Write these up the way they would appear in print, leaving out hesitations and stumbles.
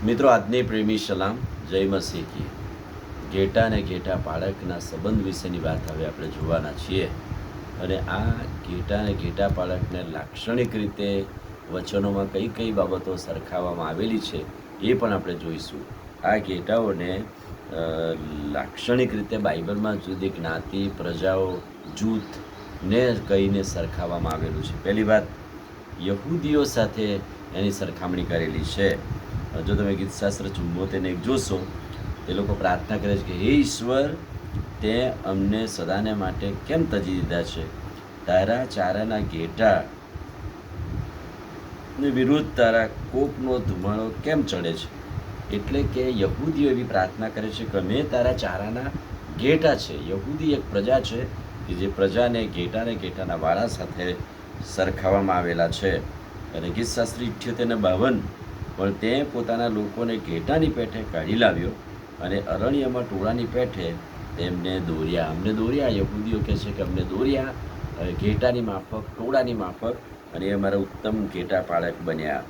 મિત્રો, આજની પ્રેમી સલામ, જય મસીહ કી. ઘેટા અને ઘેટા પાળકના સંબંધ વિશેની વાત હવે આપણે જોવાના છીએ. અને આ ઘેટા અને ઘેટા પાળકને લાક્ષણિક રીતે વચનોમાં કઈ કઈ બાબતો સરખાવવામાં આવેલી છે એ પણ આપણે જોઈશું. આ ઘેટાઓને લાક્ષણિક રીતે બાઇબલમાં જુદી જ્ઞાતિ, પ્રજાઓ, જૂથને કહીને સરખાવવામાં આવેલું છે. પહેલી વાત, યહૂદીઓ સાથે એની સરખામણી કરેલી છે. જો તમે ગીતશાસ્ત્ર 74 જોશો, તે લોકો પ્રાર્થના કરે છે કે હે ઈશ્વર, તે અમને સદાને માટે કેમ તજી દીધા છે? તારા ચારાના ઘેટા ને વિરુદ્ધ તારા કોપનો ધુમાડો કેમ ચડે છે? એટલે કે યહૂદીઓ એવી પ્રાર્થના કરે છે કે અમે તારા ચારાના ઘેટા છે. યહૂદી એક પ્રજા છે કે જે પ્રજાને ઘેટાના વાળા સાથે સરખાવવામાં આવેલા છે. અને ગીતશાસ્ત્ર 78:52 પણ તે પોતાના લોકોને ઘેટાની પેઠે કાઢી લાવ્યો અને અરણ્યમાં ટોળાની પેઠે તેમને દોર્યા. અમને દોર્યા, યહૂદીઓ કહે છે કે અમને દોર્યા ઘેટાની માફક, ટોળાની માફક, અને અમારા ઉત્તમ ઘેટા પાળક બન્યા.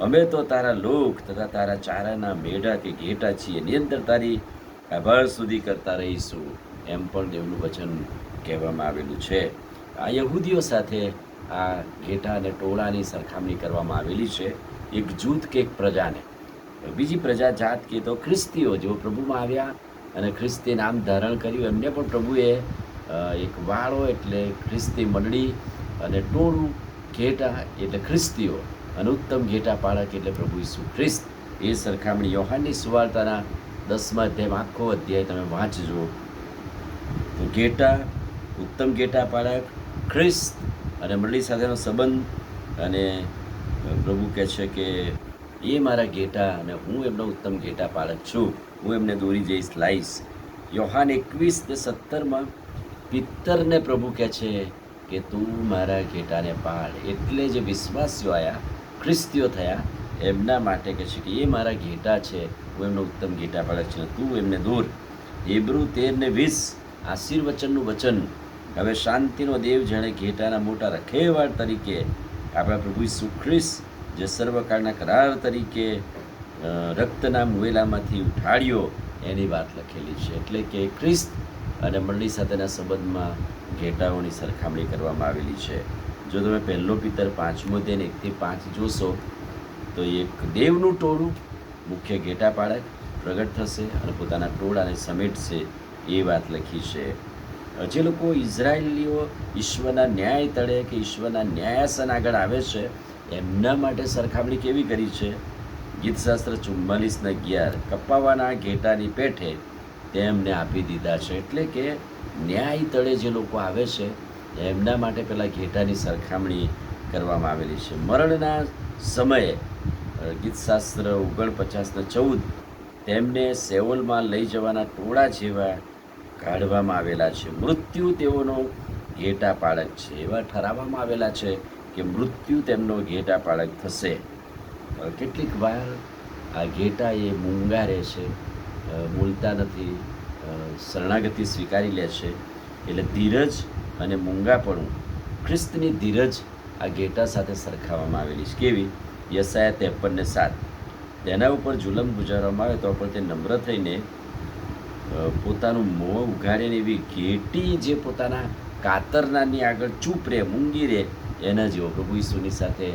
અમે તો તારા લોક તથા તારા ચારાના મેઢા કે ઘેટા છીએ, નિરંતર તારી આભાર સુધી કરતા રહીશું. એમ પણ દેવનું વચન કહેવામાં આવેલું છે. આ યહૂદીઓ સાથે આ ઘેટા અને ટોળાની સરખામણી કરવામાં આવેલી છે, એક જૂથ કે એક પ્રજાને. બીજી પ્રજા જાત કે તો ખ્રિસ્તીઓ, જેઓ પ્રભુમાં આવ્યા અને ખ્રિસ્તી નામ ધારણ કર્યું, એમને પણ પ્રભુએ એક વાળો એટલે ખ્રિસ્તી મંડળી, અને ટોળું ઘેટા એટલે ખ્રિસ્તીઓ, અને ઉત્તમ ઘેટા પાળક એટલે પ્રભુ ઈસુ ખ્રિસ્ત. એ સરખામણી યોહાનની સુવાર્તાના 10મા અધ્યાયમાં આખો અધ્યાય તમે વાંચજો. તો ઘેટા, ઉત્તમ ઘેટા પાળક, ખ્રિસ્ત અને મંડળી સાથેનો સંબંધ. અને પ્રભુ કહે છે કે એ મારા ઘેટા અને હું એમનો ઉત્તમ ઘેટા પાળક છું, હું એમને દોરી જઈશ, લાવીશ. યોહાન 21:17 પિત્તરને પ્રભુ કહે છે કે તું મારા ઘેટાને પાળ. એટલે જે વિશ્વાસીઓ આવ્યા, ખ્રિસ્તીઓ થયા, એમના માટે કહે છે કે એ મારા ઘેટા છે, હું એમનો ઉત્તમ ઘેટા પાળક છું, તું એમને દોર. હેબ્રુ 13:20 આશીર્વચનનું વચન. હવે શાંતિનો દેવ જાણે ઘેટાના મોટા રખેવાળ તરીકે આપણા પ્રભુ ઈસુ ખ્રિસ્ત, જે સર્વકાળના કરાર તરીકે રક્તના મુવેલામાંથી ઉઠાડ્યો, એની વાત લખેલી છે. એટલે કે ખ્રિસ્ત અને મંડળી સાથેના સંબંધમાં ઘેટાઓની સરખામણી કરવામાં આવેલી છે. જો તમે 1 પિત્તર 5મો અધ્યાય 1-5 જોશો, તો એક દેવનું ટોળું, મુખ્ય ઘેટા પાળક પ્રગટ થશે અને પોતાના ટોળાને સમેટશે, એ વાત લખી છે. જે લોકો ઇઝરાયેલીઓ ઈશ્વરના ન્યાય તળે કે ઈશ્વરના ન્યાયાસન આગળ આવે છે, એમના માટે સરખામણી કેવી કરી છે? ગીતશાસ્ત્ર 44:11 કપાવાના ઘેટાની પેઠે તેમને આપી દીધા છે. એટલે કે ન્યાય તળે જે લોકો આવે છે, એમના માટે પેલા ઘેટાની સરખામણી કરવામાં આવેલી છે. મરણના સમયે ગીતશાસ્ત્ર 49:14 તેમને સેઓલમાં લઈ જવાના ટોળા જેવા કાઢવામાં આવેલા છે. મૃત્યુ તેઓનો ઘેટા પાળક છે. એવા ઠરાવવામાં આવેલા છે કે મૃત્યુ તેમનો ઘેટા પાળક થશે. કેટલીક વાર આ ઘેટા એ મૂંગા રહે છે, બોલતા નથી, શરણાગતિ સ્વીકારી લે છે. એટલે ધીરજ અને મૂંગાપણું, ખ્રિસ્તની ધીરજ આ ઘેટા સાથે સરખાવવામાં આવેલી છે. કેવી? યશાયા 53:7 તેના ઉપર જુલમ ગુજારવામાં આવે તો પણ તે નમ્ર થઈને પોતાનું મોં ઉઘાડે ને એવી ઘેટી જે પોતાના કાતરનાની આગળ ચૂપ રહે, મૂંગી રહે, એના જેવો. પ્રભુ ઈસુની સાથે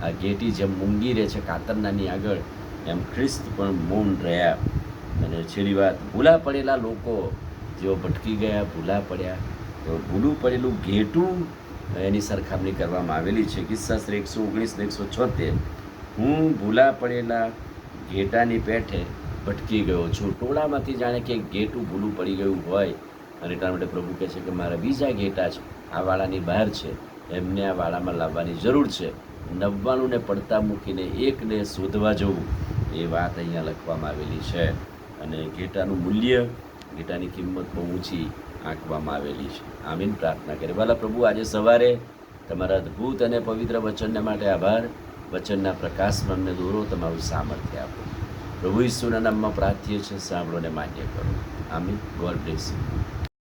આ ઘેટી જેમ મૂંગી રહે છે કાતરનાની આગળ, એમ ખ્રિસ્ત પણ મૌન રહ્યા. અને છેલ્લી વાત, ભૂલા પડેલા લોકો, જેઓ ભટકી ગયા, ભૂલા પડ્યા, તો ભૂલું પડેલું ઘેટું એની સરખામણી કરવામાં આવેલી છે. ગીતશાસ્ત્ર 119:176 હું ભૂલા પડેલા ઘેટાની પેઠે ભટકી ગયો છું. ટોળામાંથી જાણે કે ઘેટું ભૂલું પડી ગયું હોય, અને એટલા માટે પ્રભુ કહે છે કે મારા બીજા ઘેટા છે, આ વાડાની બહાર છે, એમને આ વાડામાં લાવવાની જરૂર છે. 99ને પડતા મૂકીને એકને શોધવા જવું, એ વાત અહીંયા લખવામાં આવેલી છે. અને ઘેટાનું મૂલ્ય, ઘેટાની કિંમત બહુ ઊંચી આંકવામાં આવેલી છે. આમીન. પ્રાર્થના કરે. વાલા પ્રભુ, આજે સવારે તમારા અદ્ભુત અને પવિત્ર વચનને માટે આભાર. વચનના પ્રકાશમાં અમને દોરો, તમારું સામર્થ્ય આપો. પ્રભુ ઈસુના નામમાં પ્રાર્થીએ છે, સાંભળો ને માન્ય કરો. આમીન. God bless you.